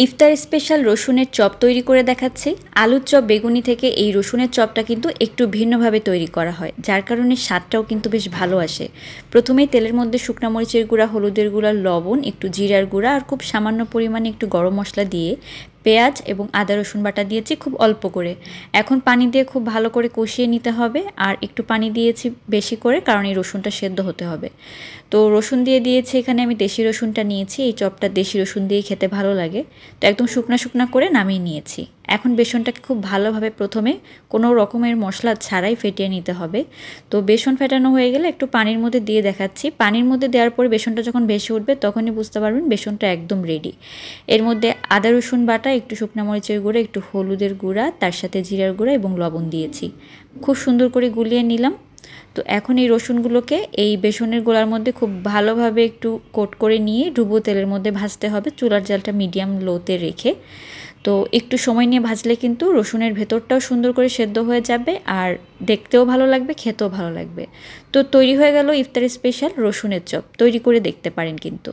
ইফতার special রসুনের chop তৈরি করে দেখাচ্ছি। আলুর চপ বেগুনি থেকে এই রসুনের চপটা কিন্তু একটু ভিন্নভাবে তৈরি করা হয়, যার কারণে স্বাদটাও কিন্তু বেশ ভালো আসে। প্রথমেই তেলের মধ্যে শুকনা মরিচের গুঁড়া, হলুদের গুঁড়া, লবণ, একটু জিরার গুঁড়া আর খুব সামান্য পরিমাণে একটু গরম মশলা দিয়ে পেঁয়াজ এবং আদা রসুন বাটা দিয়েছি খুব অল্প করে। এখন পানি দিয়ে খুব ভালো করে কষিয়ে নিতে হবে, আর একটু পানি দিয়েছি বেশি করে, কারণ এই রসুনটা সেদ্ধ হতে হবে। তো রসুন দিয়েছি, এখানে আমি দেশি রসুনটা নিয়েছি। এই চপটা দেশি রসুন দিয়ে খেতে ভালো লাগে। তো একদম শুকনা শুকনা করে নামিয়ে নিয়েছি। এখন বেসনটাকে খুব ভালোভাবে প্রথমে কোনো রকমের মশলা ছাড়াই ফেটিয়ে নিতে হবে। তো বেসন ফেটানো হয়ে গেলে একটু পানির মধ্যে দিয়ে দেখাচ্ছি। পানির মধ্যে দেওয়ার পরে বেসনটা যখন ভেসে উঠবে তখনই বুঝতে পারবেন বেসনটা একদম রেডি। এর মধ্যে আদা রসুন বাটা, একটু শুকনা মরিচের গুঁড়া, একটু হলুদের গুঁড়া, তার সাথে জিরার গুঁড়া এবং লবণ দিয়েছি। খুব সুন্দর করে গুলিয়ে নিলাম। তো এখন এই রসুনগুলোকে এই বেসনের গোলার মধ্যে খুব ভালোভাবে একটু কোট করে নিয়ে ডুবো তেলের মধ্যে ভাজতে হবে, চুলার জালটা মিডিয়াম লোতে রেখে। তো একটু সময় নিয়ে ভাজলে কিন্তু রসুনের ভেতরটাও সুন্দর করে সেদ্ধ হয়ে যাবে, আর দেখতেও ভালো লাগবে, খেতেও ভালো লাগবে। তো তৈরি হয়ে গেল ইফতার স্পেশাল রসুনের চপ। তৈরি করে দেখতে পারেন কিন্তু।